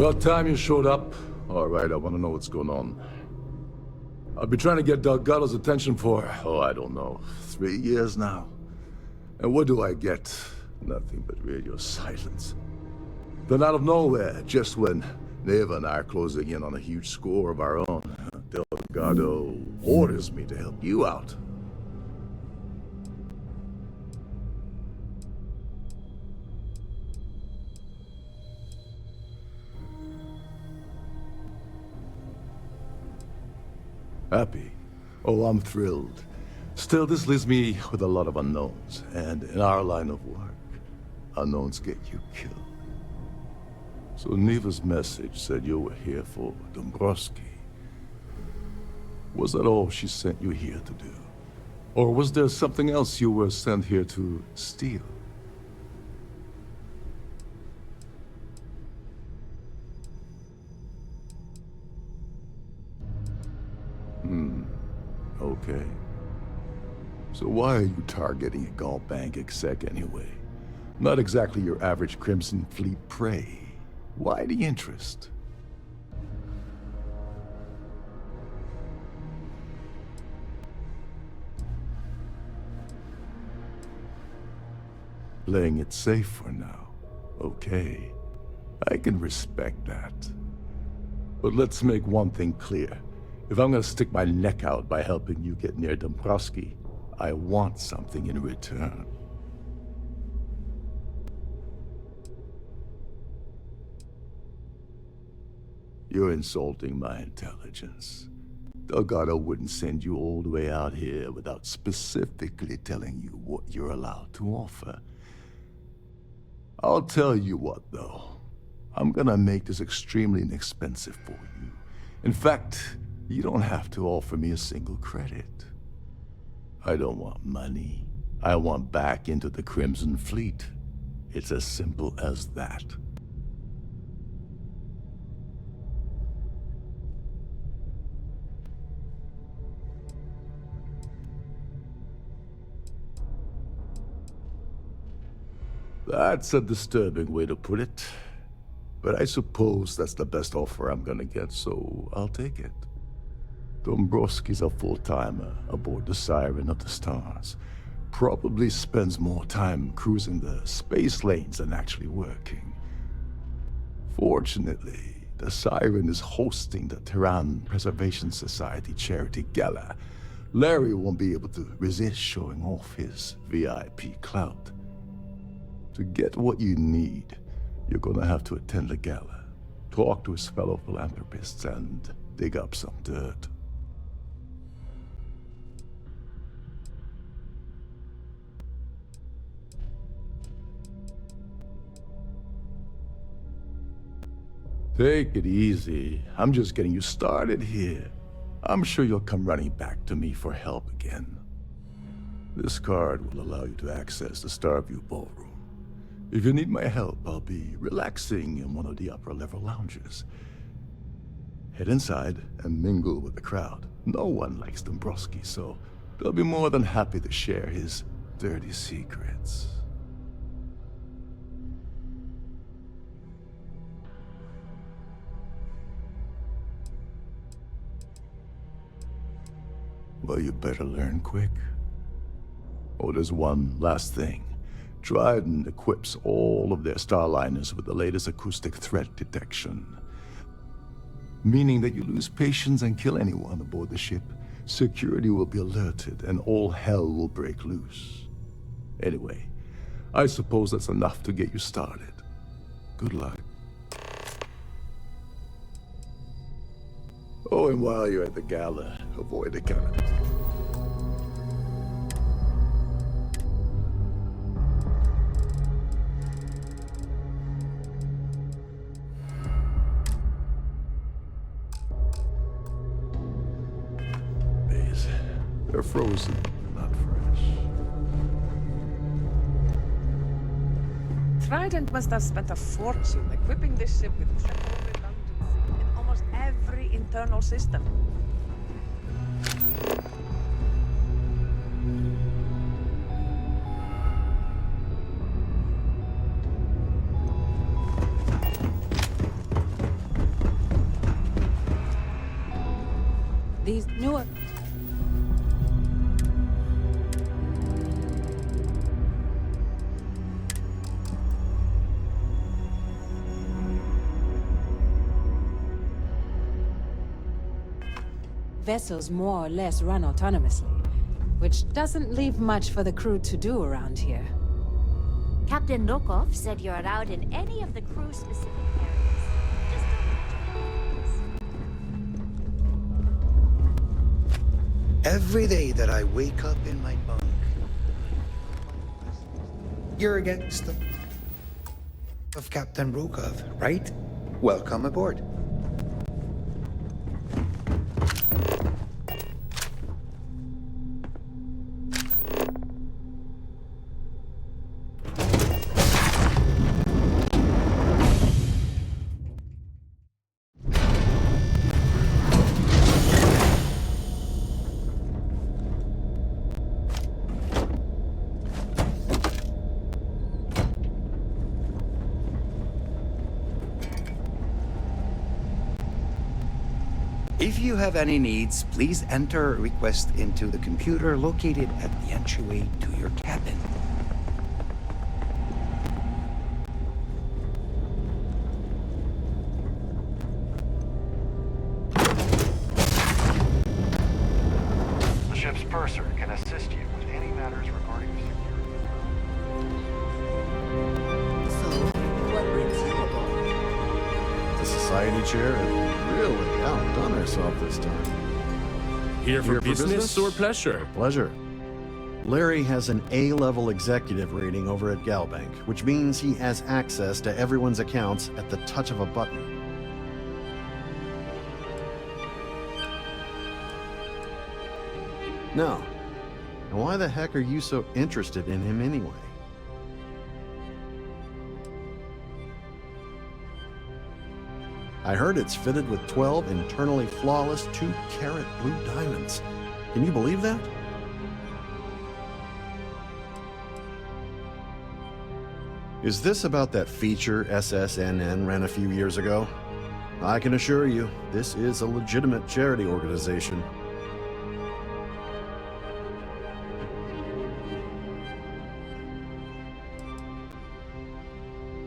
About time you showed up. All right, I want to know what's going on. I've been trying to get Delgado's attention for, I don't know, 3 years now. And what do I get? Nothing but radio silence. Then out of nowhere, just when Neva and I are closing in on a huge score of our own, Delgado orders me to help you out. Happy? Oh, I'm thrilled. Still, this leaves me with a lot of unknowns, and in our line of work, unknowns get you killed. So Neva's message said you were here for Dombrowski. Was that all she sent you here to do? Or was there something else you were sent here to steal? Okay. So why are you targeting a Gall Bank exec anyway? Not exactly your average Crimson Fleet prey. Why the interest? Playing it safe for now. Okay. I can respect that. But let's make one thing clear. If I'm gonna stick my neck out by helping you get near Dombrowski, I want something in return. You're insulting my intelligence. Delgado wouldn't send you all the way out here without specifically telling you what you're allowed to offer. I'll tell you what, though. I'm gonna make this extremely inexpensive for you. In fact, you don't have to offer me a single credit. I don't want money. I want back into the Crimson Fleet. It's as simple as that. That's a disturbing way to put it. But I suppose that's the best offer I'm gonna get, so I'll take it. Dombrowski's a full-timer aboard the Siren of the Stars. Probably spends more time cruising the space lanes than actually working. Fortunately, the Siren is hosting the Tehran Preservation Society charity gala. Larry won't be able to resist showing off his VIP clout. To get what you need, you're gonna have to attend the gala, talk to his fellow philanthropists, and dig up some dirt. Take it easy. I'm just getting you started here. I'm sure you'll come running back to me for help again. This card will allow you to access the Starfield ballroom. If you need my help, I'll be relaxing in one of the upper-level lounges. Head inside and mingle with the crowd. No one likes Dombrowski, so they'll be more than happy to share his dirty secrets. Well, you better learn quick. Oh, there's one last thing. Dryden equips all of their starliners with the latest acoustic threat detection. Meaning that you lose patience and kill anyone aboard the ship, security will be alerted and all hell will break loose. Anyway, I suppose that's enough to get you started. Good luck. Oh, and while you're at the gala, avoid the cameras. They're frozen, not fresh. Trident must have spent a fortune equipping this ship with triple redundancy in almost every internal system. vessels more or less run autonomously, which doesn't leave much for the crew to do around here. Captain Lokov said you're allowed in any of the crew-specific areas. Just don't mention it. Every day that I wake up in my bunk, you're against the of Captain Rukov, right? Welcome aboard. If you have any needs, please enter a request into the computer located at the entryway to your cabin. The ship's purser can assist you with any matters regarding security. So, what brings you aboard? The society chair has really outdone herself this time. Here for business or pleasure? Pleasure. Larry has an A-level executive rating over at Galbank, which means he has access to everyone's accounts at the touch of a button. No. And why the heck are you so interested in him anyway? I heard it's fitted with 12 internally flawless 2-carat blue diamonds. Can you believe that? Is this about that feature SSNN ran a few years ago? I can assure you, this is a legitimate charity organization.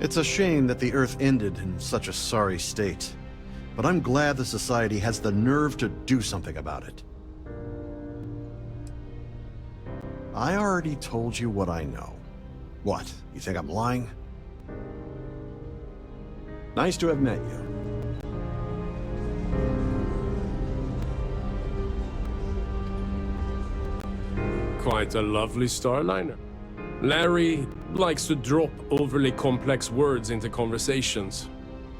It's a shame that the Earth ended in such a sorry state, but I'm glad the Society has the nerve to do something about it. I already told you what I know. What, you think I'm lying? Nice to have met you. Quite a lovely starliner. Larry likes to drop overly complex words into conversations.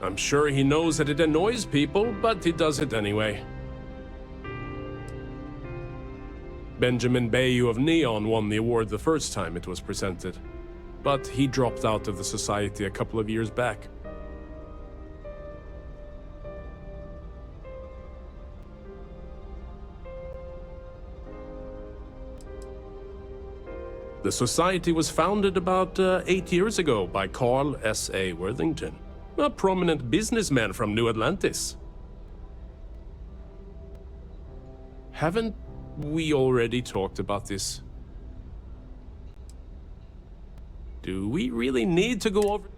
I'm sure he knows that it annoys people, but he does it anyway. Benjamin Bayou of Neon won the award the first time it was presented, but he dropped out of the society a couple of years back. The society was founded about 8 years ago by Carl S.A. Worthington, a prominent businessman from New Atlantis. Haven't we already talked about this? Do we really need to go over?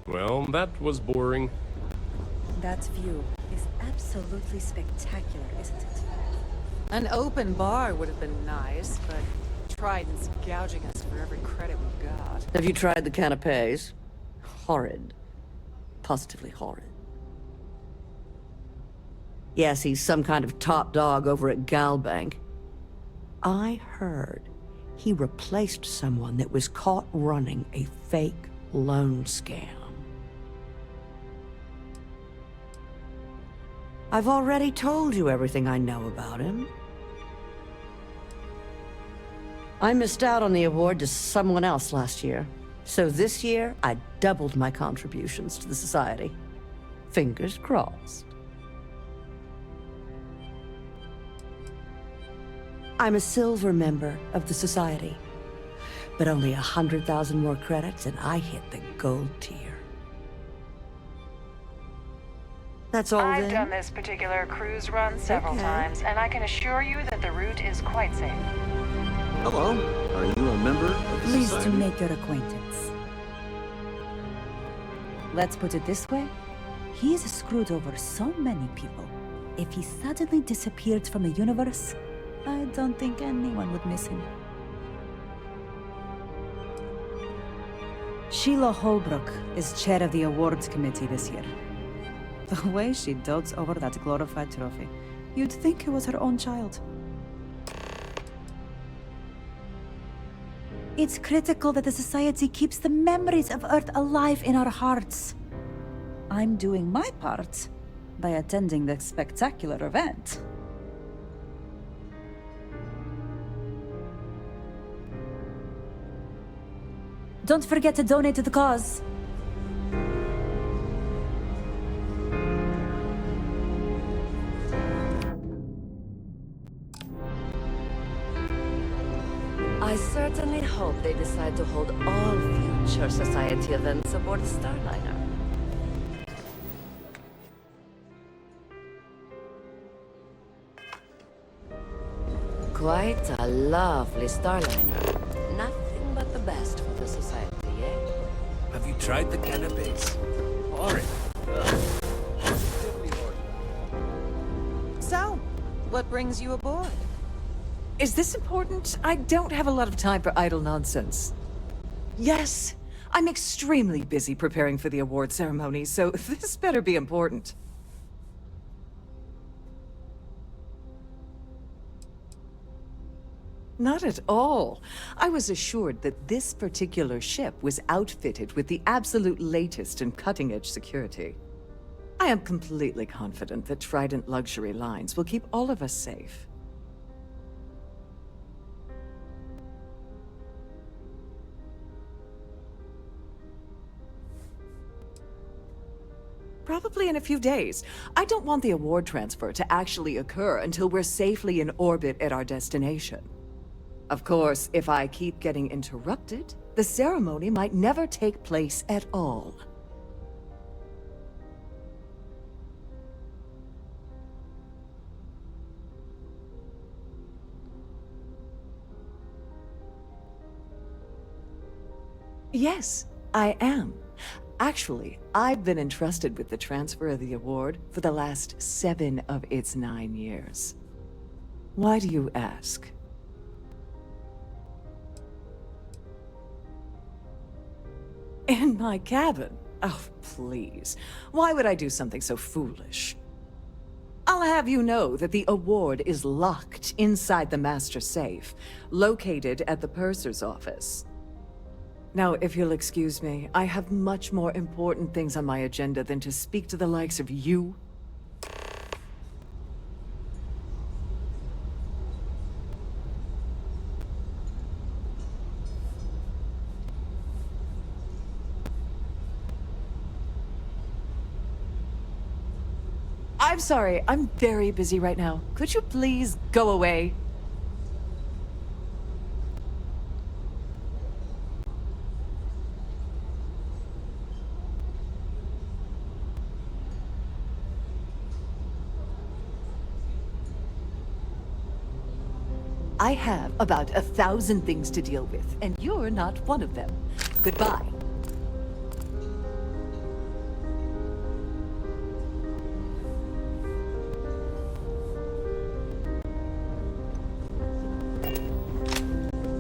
Well, that was boring. That view is absolutely spectacular, isn't it? An open bar would have been nice, but Trident's gouging us for every credit we've got. Have you tried the canapes? Horrid. Positively horrid. Yes, he's some kind of top dog over at Galbank. I heard he replaced someone that was caught running a fake loan scam. I've already told you everything I know about him. I missed out on the award to someone else last year. So this year, I doubled my contributions to the society. Fingers crossed. I'm a silver member of the society, but only 100,000 more credits and I hit the gold tier. That's all I've then? done this particular cruise run several times, and I can assure you that the route is quite safe. Hello, are you a member of the Pleased to society? make your acquaintance. Let's put it this way. He's screwed over so many people. If he suddenly disappeared from the universe, I don't think anyone would miss him. Sheila Holbrook is chair of the awards committee this year. The way she dotes over that glorified trophy, you'd think it was her own child. It's critical that the Society keeps the memories of Earth alive in our hearts. I'm doing my part by attending the spectacular event. Don't forget to donate to the cause. I certainly hope they decide to hold all future Society events aboard the Starliner. Quite a lovely Starliner. Nothing but the best for the Society, eh? Have you tried the cannabis? Horrid. So, what brings you aboard? Is this important? I don't have a lot of time for idle nonsense. Yes, I'm extremely busy preparing for the award ceremony, so this better be important. Not at all. I was assured that this particular ship was outfitted with the absolute latest and cutting-edge security. I am completely confident that Trident Luxury Lines will keep all of us safe. Probably in a few days. I don't want the award transfer to actually occur until we're safely in orbit at our destination. Of course, if I keep getting interrupted, the ceremony might never take place at all. Yes, I am. Actually, I've been entrusted with the transfer of the award for the last 7 of its 9 years. Why do you ask? In my cabin? Oh, please. Why would I do something so foolish? I'll have you know that the award is locked inside the master safe, located at the purser's office. Now, if you'll excuse me, I have much more important things on my agenda than to speak to the likes of you. I'm sorry, I'm very busy right now. Could you please go away? I have about 1,000 things to deal with, and you're not one of them. Goodbye.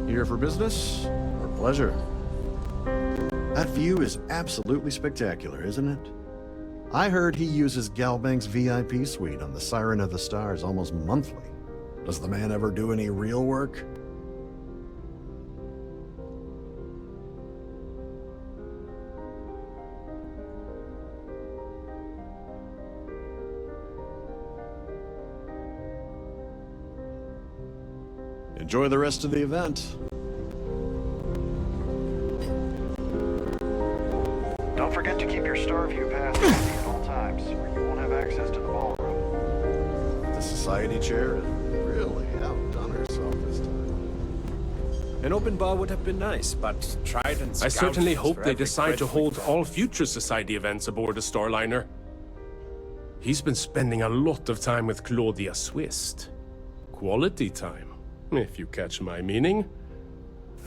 Here for business or pleasure? That view is absolutely spectacular, isn't it? I heard he uses Galbank's VIP suite on the Siren of the Stars almost monthly. Does the man ever do any real work? Enjoy the rest of the event. Don't forget to keep your Starview pass handy at all times, or you won't have access to the ballroom. The society chair has really outdone herself this time. An open bar would have been nice, but Trident I certainly scouts hope for they every decide to crit hold we all future Society events aboard the Starliner. He's been spending a lot of time with Claudia Swist. Quality time, if you catch my meaning.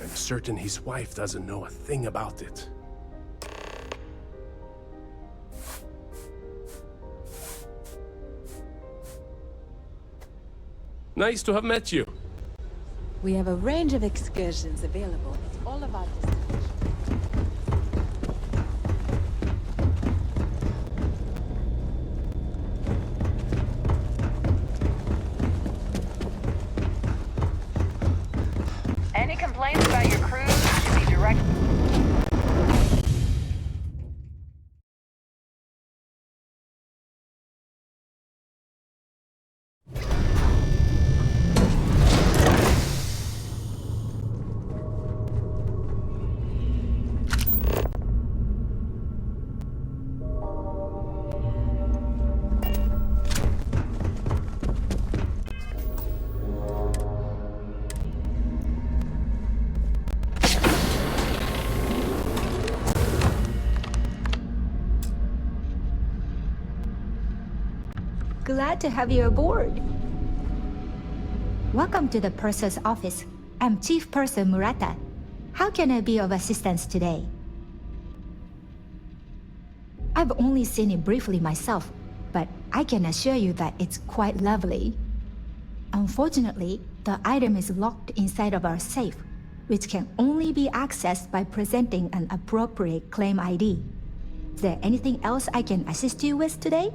I'm certain his wife doesn't know a thing about it. Nice to have met you. We have a range of excursions available at all of our destinations. Any complaints about your cruise should be directed. Glad to have you aboard. Welcome to the Purser's office. I'm Chief Purser Murata. How can I be of assistance today? I've only seen it briefly myself, but I can assure you that it's quite lovely. Unfortunately, the item is locked inside of our safe, which can only be accessed by presenting an appropriate claim ID. Is there anything else I can assist you with today?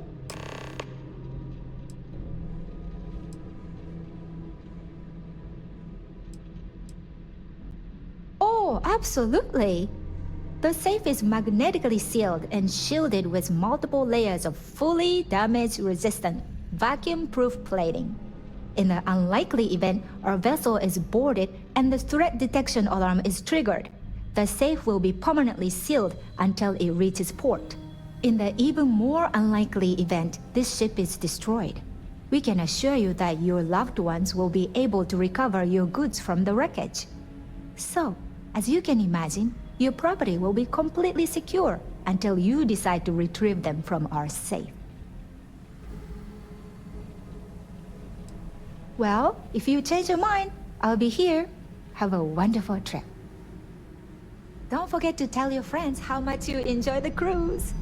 Oh, absolutely. The safe is magnetically sealed and shielded with multiple layers of fully damage-resistant, vacuum-proof plating. In the unlikely event our vessel is boarded and the threat detection alarm is triggered, the safe will be permanently sealed until it reaches port. In the even more unlikely event this ship is destroyed, we can assure you that your loved ones will be able to recover your goods from the wreckage. So, as you can imagine, your property will be completely secure until you decide to retrieve them from our safe. Well, if you change your mind, I'll be here. Have a wonderful trip. Don't forget to tell your friends how much you enjoy the cruise.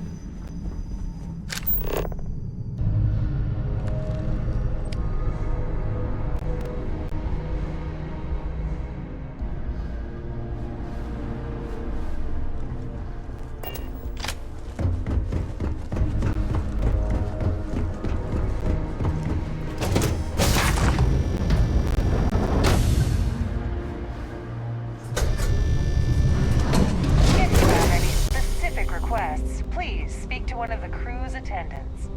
Please speak to one of the cruise attendants.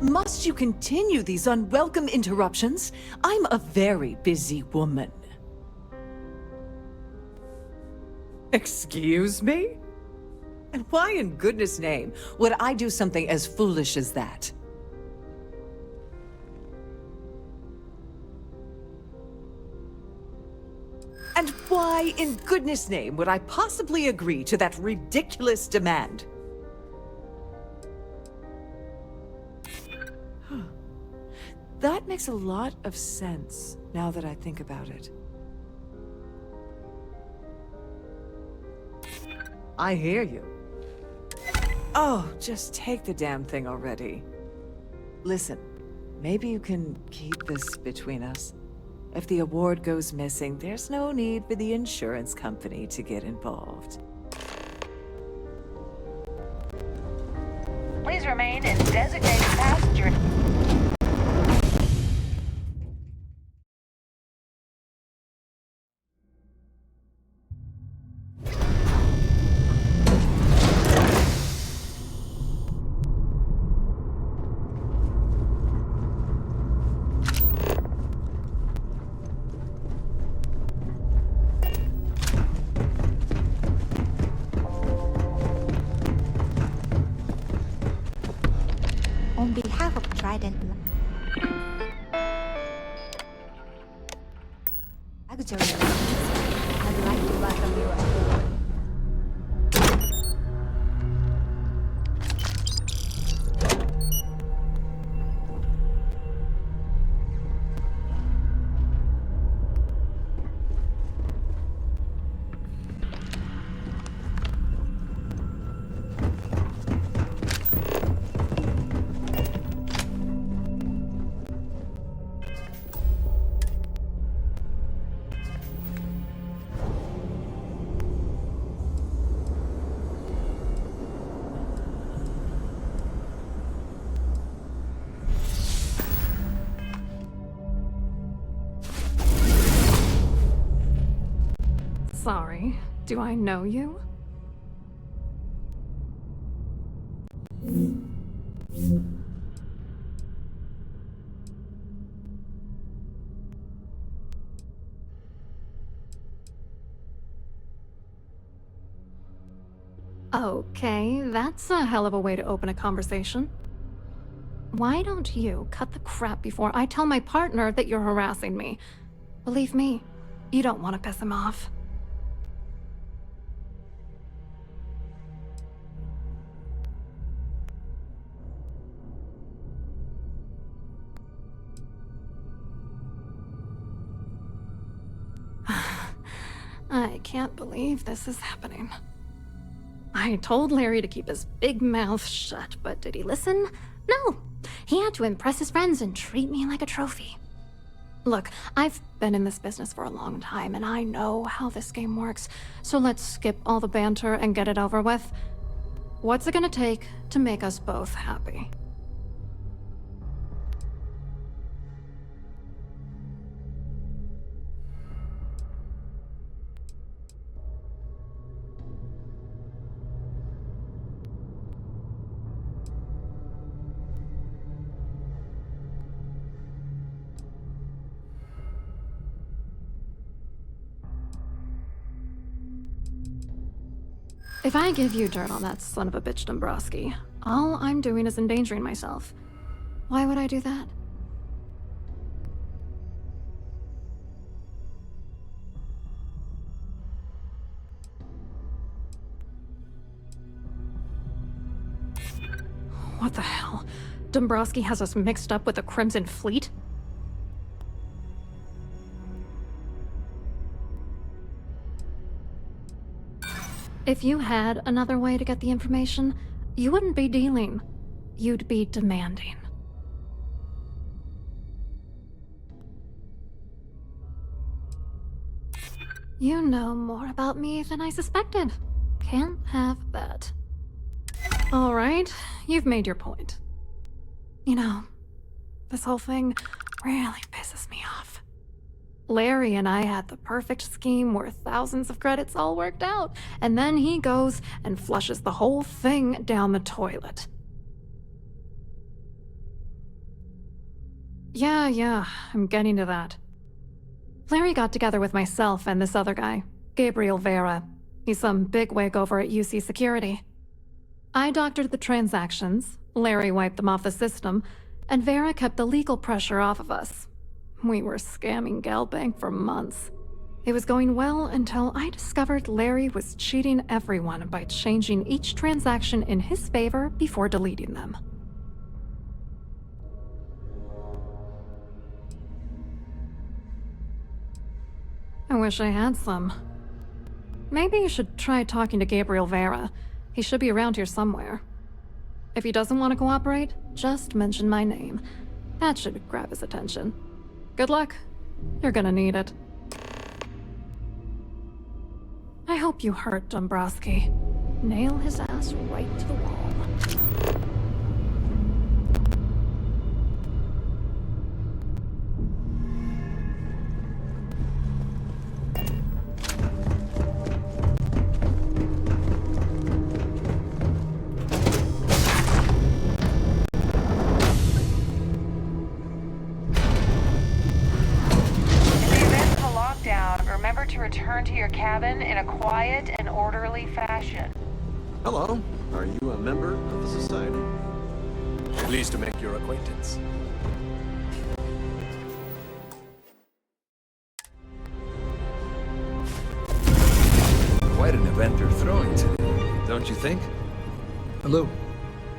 Must you continue these unwelcome interruptions? I'm a very busy woman. Excuse me? And why in goodness name would I do something as foolish as that? And why in goodness name would I possibly agree to that ridiculous demand? That makes a lot of sense, now that I think about it. I hear you. Oh, just take the damn thing already. Listen, maybe you can keep this between us. If the award goes missing, there's no need for the insurance company to get involved. Please remain in designated passenger. On behalf of Trident Luxury, I'd like to welcome you aboard. sorry. Do I know you? Okay, that's a hell of a way to open a conversation. Why don't you cut the crap before I tell my partner that you're harassing me? Believe me, you don't want to piss him off. I can't believe this is happening. I told Larry to keep his big mouth shut, but did he listen? No! He had to impress his friends and treat me like a trophy. Look, I've been in this business for a long time, and I know how this game works, so let's skip all the banter and get it over with. What's it gonna take to make us both happy? If I give you dirt on that son of a bitch Dombrowski, all I'm doing is endangering myself. Why would I do that? What the hell? Dombrowski has us mixed up with the Crimson Fleet? If you had another way to get the information, you wouldn't be dealing. You'd be demanding. You know more about me than I suspected. Can't have that. All right, you've made your point. You know, this whole thing really pisses me off. Larry and I had the perfect scheme worth thousands of credits all worked out, and then he goes and flushes the whole thing down the toilet. Yeah, I'm getting to that. Larry got together with myself and this other guy, Gabriel Vera. He's some bigwig over at UC Security. I doctored the transactions, Larry wiped them off the system, and Vera kept the legal pressure off of us. We were scamming Galbank for months. It was going well until I discovered Larry was cheating everyone by changing each transaction in his favor before deleting them. I wish I had some. Maybe you should try talking to Gabriel Vera. He should be around here somewhere. If he doesn't want to cooperate, just mention my name. That should grab his attention. Good luck. You're gonna need it. I hope you hurt Dombrowski. Nail his ass right to the wall. Remember to return to your cabin in a quiet and orderly fashion. Hello. Are you a member of the Society? Pleased to make your acquaintance. Quite an event they're throwing today, don't you think? Hello.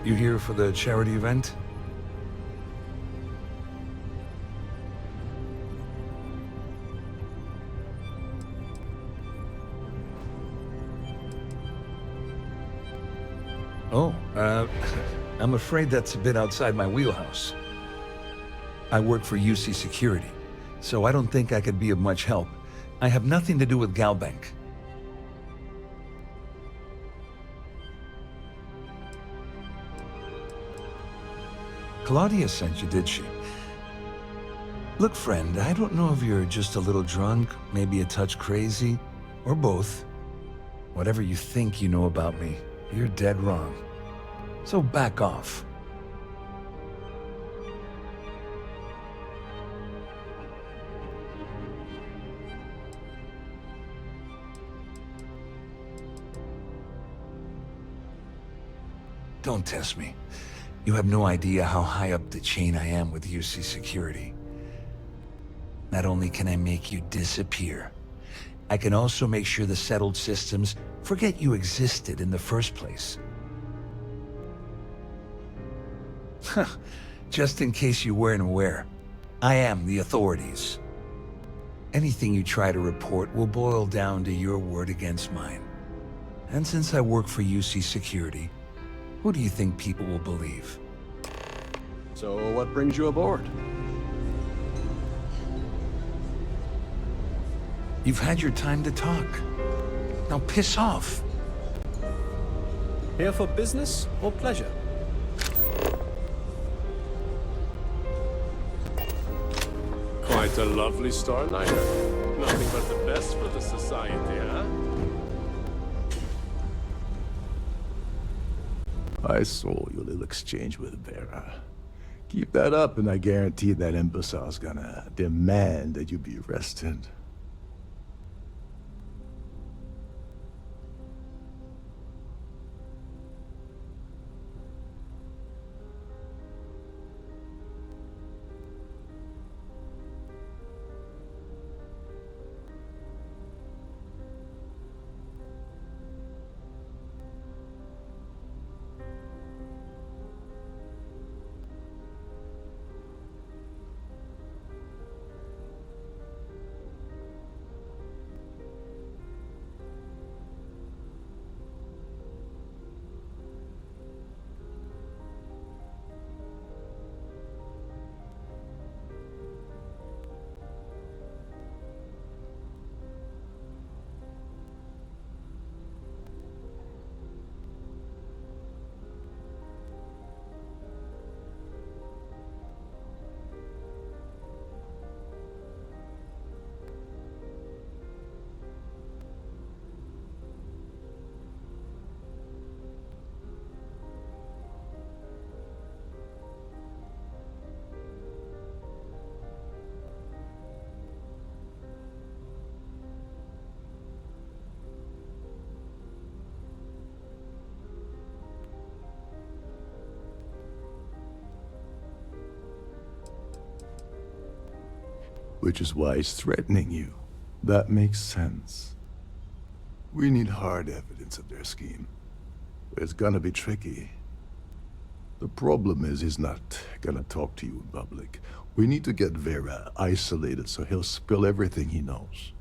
You here for the charity event? Oh, I'm afraid that's a bit outside my wheelhouse. I work for UC Security, so I don't think I could be of much help. I have nothing to do with Galbank. Claudia sent you, did she? Look, friend, I don't know if you're just a little drunk, maybe a touch crazy, Or both. Whatever you think you know about me, you're dead wrong. So back off. Don't test me. You have no idea how high up the chain I am with UC Security. Not only can I make you disappear, I can also make sure the settled systems forget you existed in the first place. Just in case you weren't aware, I am the authorities. Anything you try to report will boil down to your word against mine. And since I work for UC Security, who do you think people will believe? So what brings you aboard? You've had your time to talk. Now piss off. Here for business or pleasure? Quite a lovely Starliner. Nothing but the best for the society, huh? I saw your little exchange with Vera. Keep that up and I guarantee that imbecile's gonna demand that you be arrested. Which is why he's threatening you. That makes sense. We need hard evidence of their scheme. But it's gonna be tricky. The problem is he's not gonna talk to you in public. We need to get Vera isolated so he'll spill everything he knows.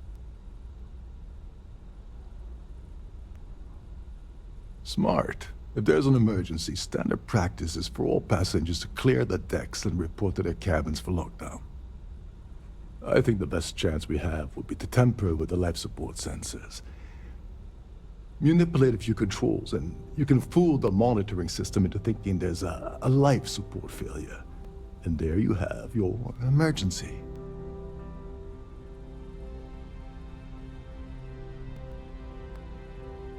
Smart. If there's an emergency, standard practice is for all passengers to clear the decks and report to their cabins for lockdown. I think the best chance we have would be to tamper with the life support sensors. Manipulate a few controls, and you can fool the monitoring system into thinking there's a life support failure. And there you have your emergency.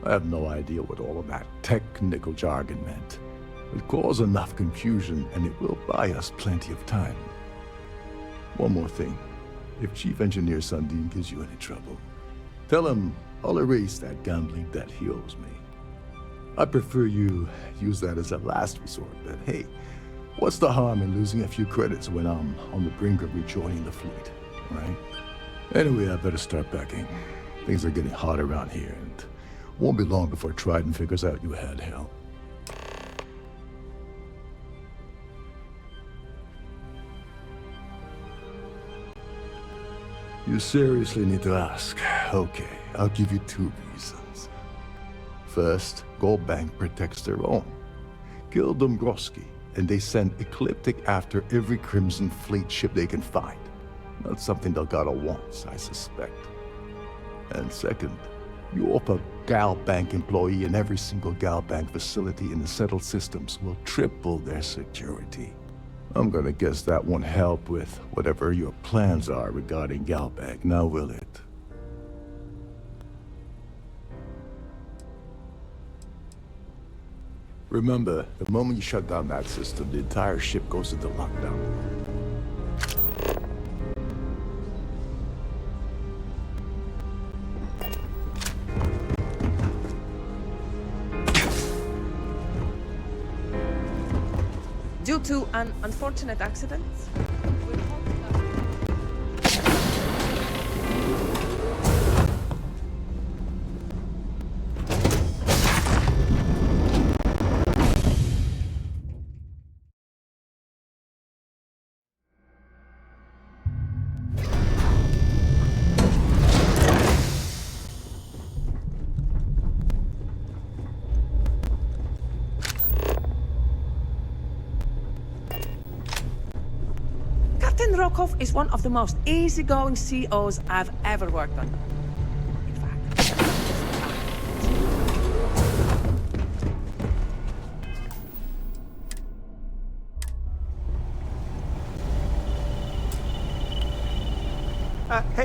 I have no idea what all of that technical jargon meant. It caused enough confusion, and it will buy us plenty of time. One more thing. If Chief Engineer Sundin gives you any trouble, tell him I'll erase that gambling debt he owes me. I prefer you use that as a last resort, but hey, what's the harm in losing a few credits when I'm on the brink of rejoining the fleet, right? Anyway, I better start packing. Things are getting hot around here, and won't be long before Trident figures out you had help. You seriously need to ask. Okay, I'll give you 2 reasons. First, Goldbank protects their own. Kill Dombrowski, and they send Ecliptic after every Crimson Fleet ship they can find. Not something Delgado wants, I suspect. And second, you offer Galbank employee in every single Galbank facility in the settled systems will triple their security. I'm gonna guess that won't help with whatever your plans are regarding Galbank, now will it? Remember, the moment you shut down that system, the entire ship goes into lockdown. Due to an unfortunate accident, Captain Rokov is one of the most easygoing COs I've ever worked on. In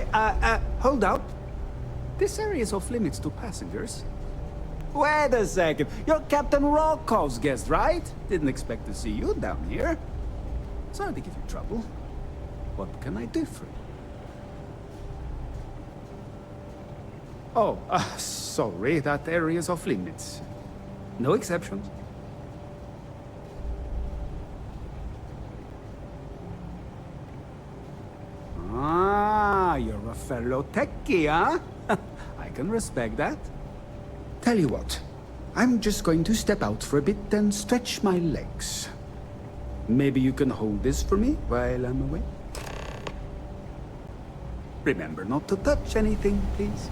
fact, hold up. This area is off limits to passengers. Wait a second. You're Captain Rokov's guest, right? Didn't expect to see you down here. Sorry to give you trouble. What can I do for you? Oh, sorry, that area is off limits. No exceptions. Ah, you're a fellow techie, huh? I can respect that. Tell you what, I'm just going to step out for a bit and stretch my legs. Maybe you can hold this for me while I'm away? Remember not to touch anything, please.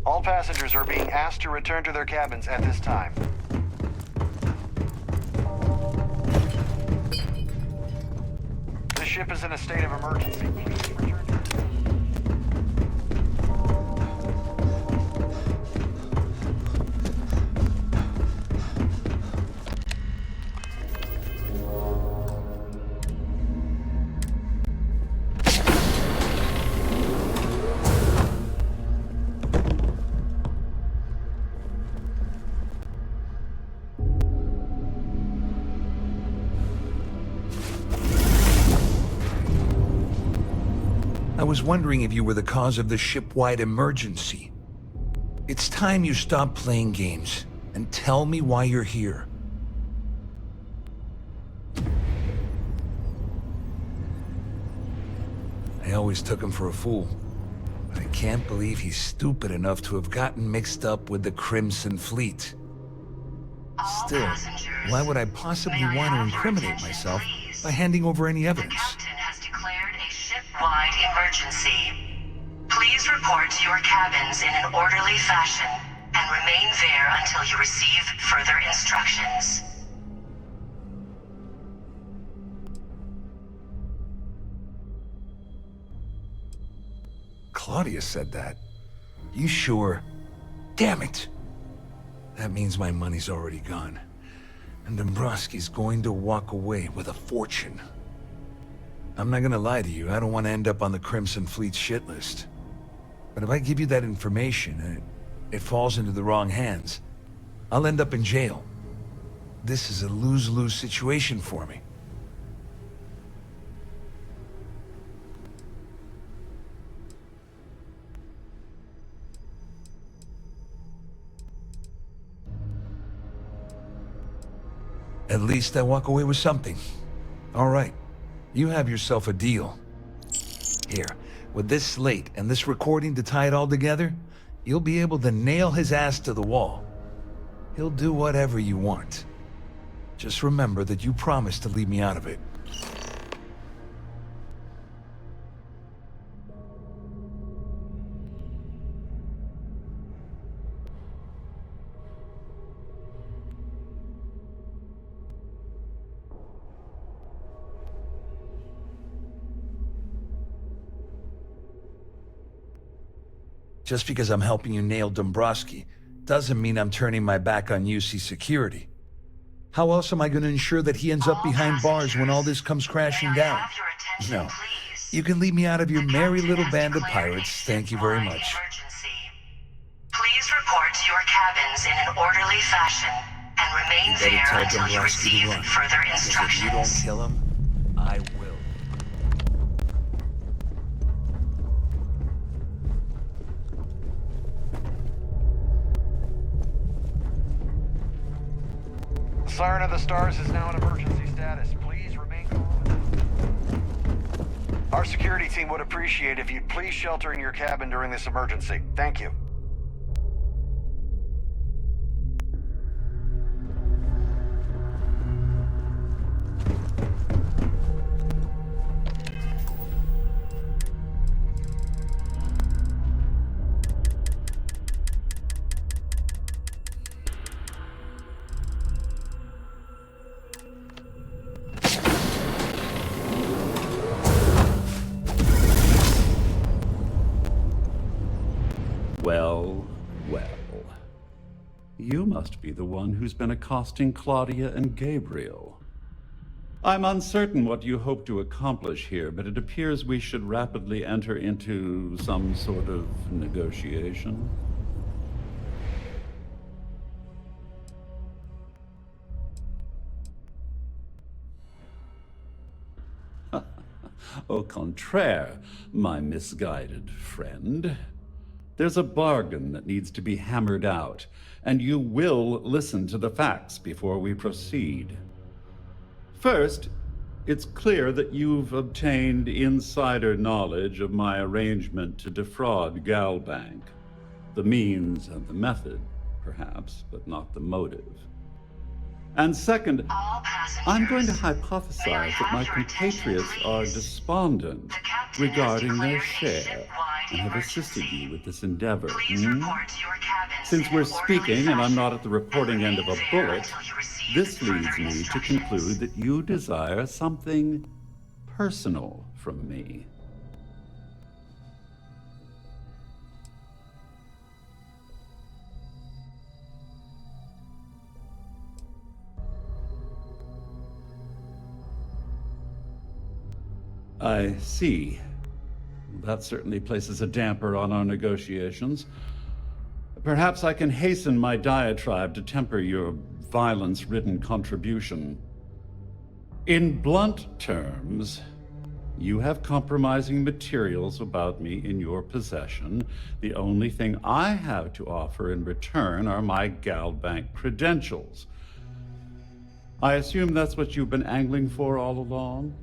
All passengers are being asked to return to their cabins at this time. The ship is in a state of emergency. Please return to I was wondering if you were the cause of the ship-wide emergency. It's time you stop playing games and tell me why you're here. I always took him for a fool, but I can't believe he's stupid enough to have gotten mixed up with the Crimson Fleet. Still, why would I possibly want to incriminate myself by handing over any evidence? Wide emergency. Please report to your cabins in an orderly fashion and remain there until you receive further instructions. Claudia said that. You sure? Damn it! That means my money's already gone. And Dombrowski's going to walk away with a fortune. I'm not gonna lie to you, I don't want to end up on the Crimson Fleet shit list. But if I give you that information, it falls into the wrong hands, I'll end up in jail. This is a lose-lose situation for me. At least I walk away with something. All right, you have yourself a deal. Here, with this slate and this recording to tie it all together, you'll be able to nail his ass to the wall. He'll do whatever you want. Just remember that you promised to leave me out of it. Just because I'm helping you nail Dombrowski doesn't mean I'm turning my back on UC security. How else am I going to ensure that he ends up behind bars when all this comes crashing down? No. You can leave me out of your merry little band of pirates, thank you very much. Please report to your cabins in an orderly fashion and remain there until you receive further instructions. If you don't kill him, I will. Siren of the Stars is now in emergency status. Please remain calm. Our security team would appreciate if you'd please shelter in your cabin during this emergency. Thank you. Well, well. You must be the one who's been accosting Claudia and Gabriel. I'm uncertain what you hope to accomplish here, but it appears we should rapidly enter into some sort of negotiation. Au contraire, my misguided friend. There's a bargain that needs to be hammered out, and you will listen to the facts before we proceed. First, it's clear that you've obtained insider knowledge of my arrangement to defraud Galbank. The means and the method, perhaps, but not the motive. And second, I'm going to hypothesize that my compatriots are despondent regarding their share and have assisted you with this endeavor. Since we're speaking and I'm not at the reporting end of a bullet, this leads me to conclude that you desire something personal from me. I see. That certainly places a damper on our negotiations. Perhaps I can hasten my diatribe to temper your violence-ridden contribution. In blunt terms, you have compromising materials about me in your possession. The only thing I have to offer in return are my Galbank credentials. I assume that's what you've been angling for all along?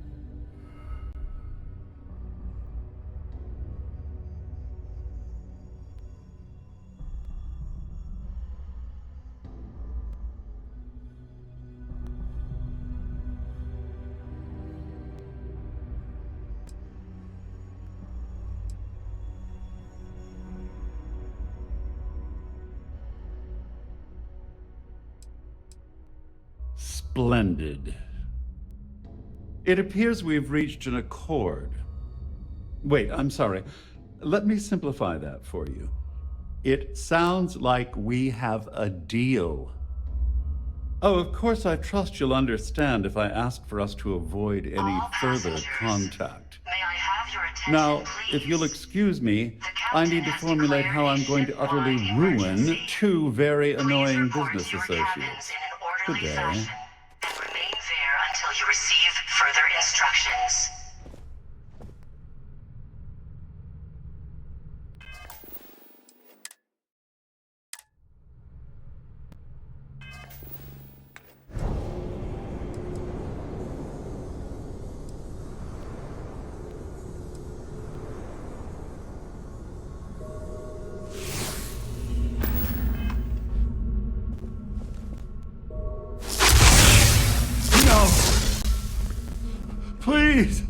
Splendid. It appears we've reached an accord. Wait, I'm sorry. Let me simplify that for you. It sounds like we have a deal. Oh, of course, I trust you'll understand if I ask for us to avoid any further contact. May I have Now, if you'll excuse me, I need to formulate how I'm going to utterly ruin two very annoying business associates. Good day. And remain there until you receive further instructions. Please!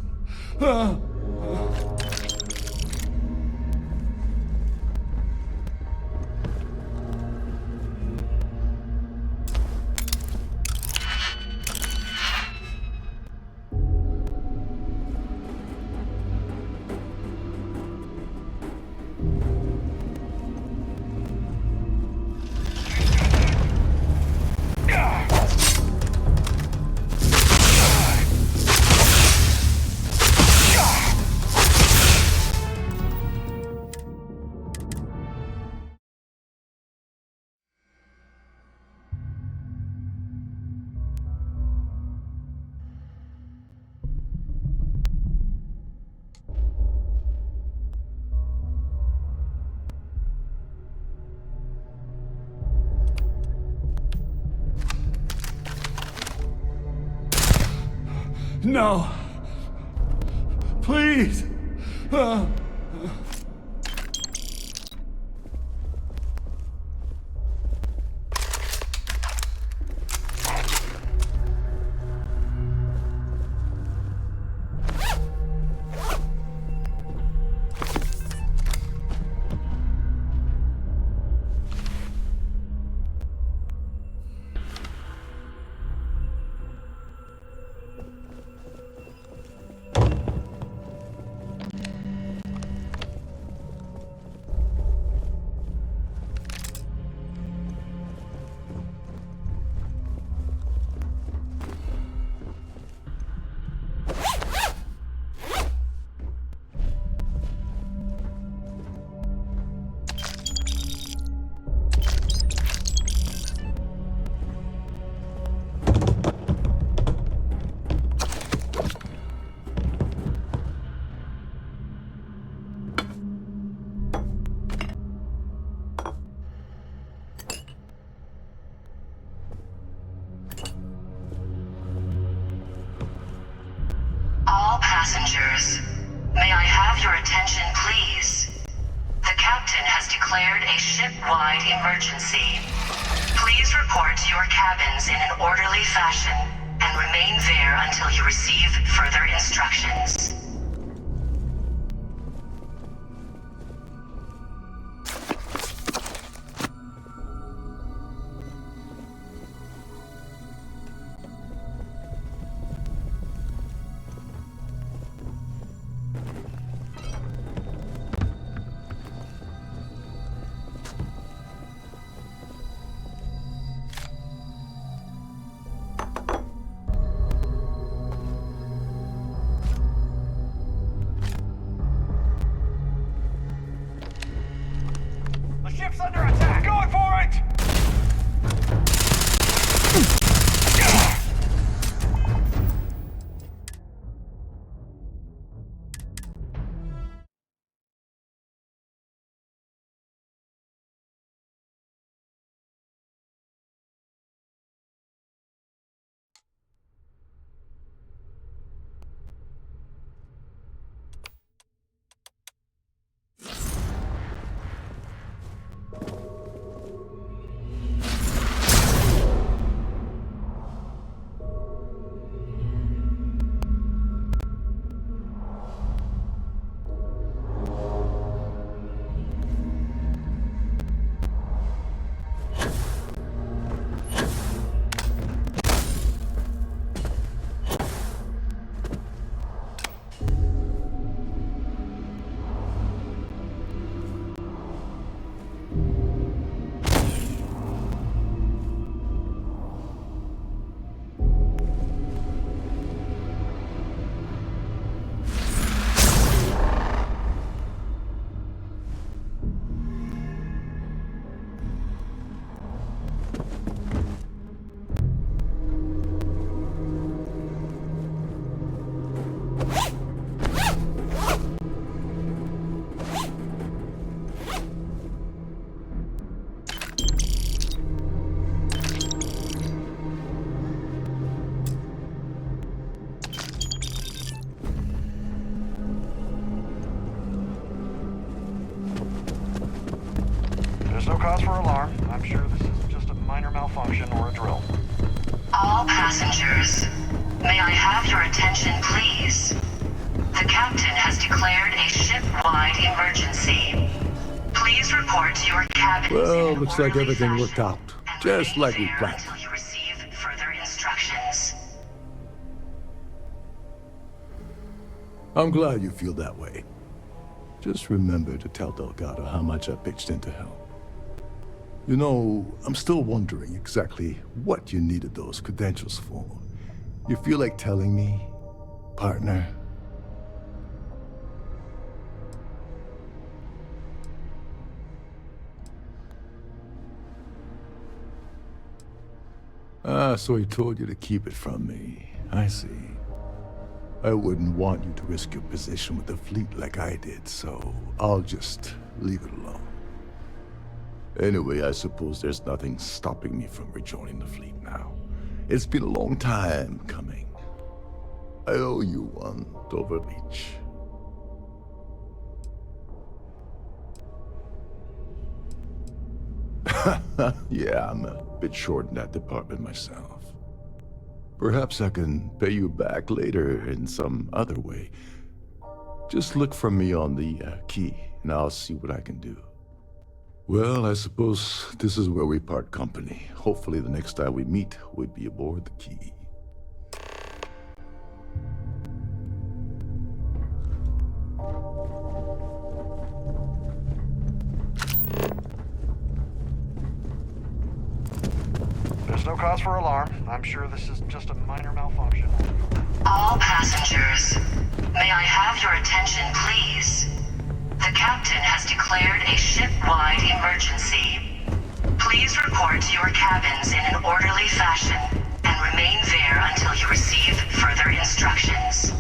No! Please! All passengers, may I have your attention, please? The captain has declared a ship-wide emergency. Please report to your cabins in an orderly fashion and remain there until you receive further instructions. cause for alarm. I'm sure this is just a minor malfunction or a drill. All passengers, may I have your attention, please? The captain has declared a ship-wide emergency. Please report to your cabins. Well, looks like everything worked out, just like we planned. Until you receive further instructions. I'm glad you feel that way. Just remember to tell Delgado how much I pitched in to help. You know, I'm still wondering exactly what you needed those credentials for. You feel like telling me, partner? Ah, so he told you to keep it from me. I see. I wouldn't want you to risk your position with the fleet like I did, so I'll just leave it alone. Anyway, I suppose there's nothing stopping me from rejoining the fleet now. It's been a long time coming. I owe you one, Doverleach. Yeah, I'm a bit short in that department myself. Perhaps I can pay you back later in some other way. Just look for me on the key, and I'll see what I can do. Well, I suppose this is where we part company. Hopefully the next time we meet, we'll be aboard the key. There's no cause for alarm. I'm sure this is just a minor malfunction. All passengers, may I have your attention, please? The captain has declared a ship-wide emergency. Please report to your cabins in an orderly fashion and remain there until you receive further instructions.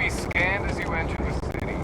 be scanned as you enter the city.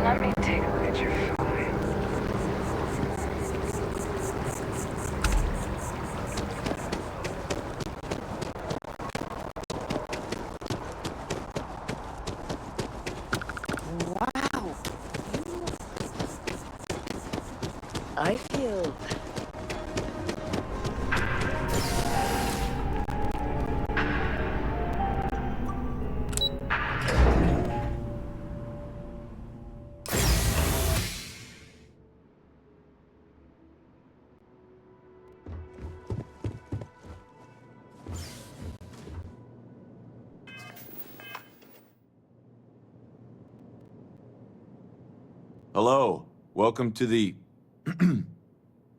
Let me take a look at your file. Wow. I feel... Hello. Welcome to the...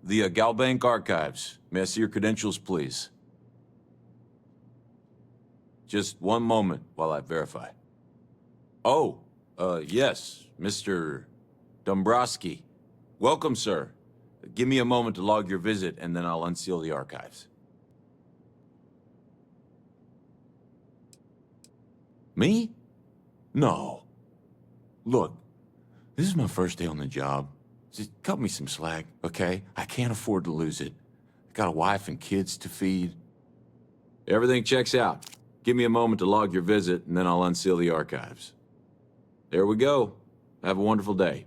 the Galbank Archives. May I see your credentials, please? Just one moment while I verify. Oh, yes, Mr. Dombrowski. Welcome, sir. Give me a moment to log your visit, and then I'll unseal the archives. Me? No. Look, this is my first day on the job. Just cut me some slack, okay? I can't afford to lose it. I got a wife and kids to feed. Everything checks out. Give me a moment to log your visit, and then I'll unseal the archives. There we go. Have a wonderful day.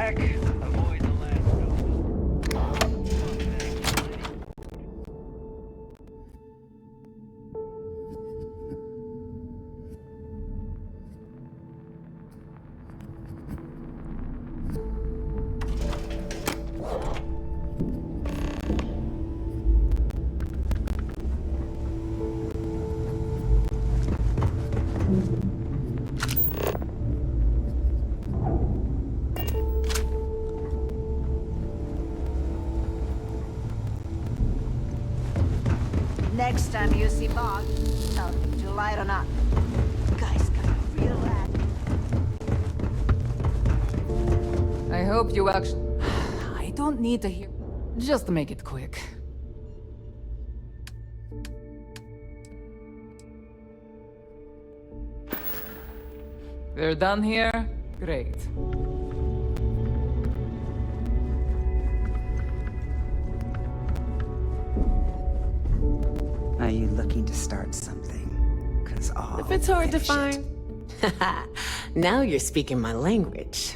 SteamDeck. Avoid the land. Next time you see Bog, tell him to light on up. Guy's got a real lad. I hope you actually... I don't need to hear... Just to make it quick. They're done here? Great. Are you looking to start something? 'Cause I'll If it's hard to finish it. find. Now you're speaking my language.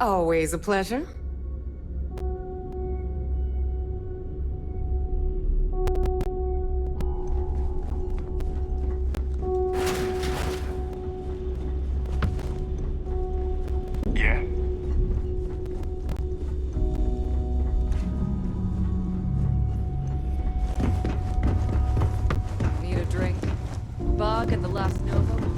Always a pleasure. Yeah. Need a drink? Bog at the Last Nova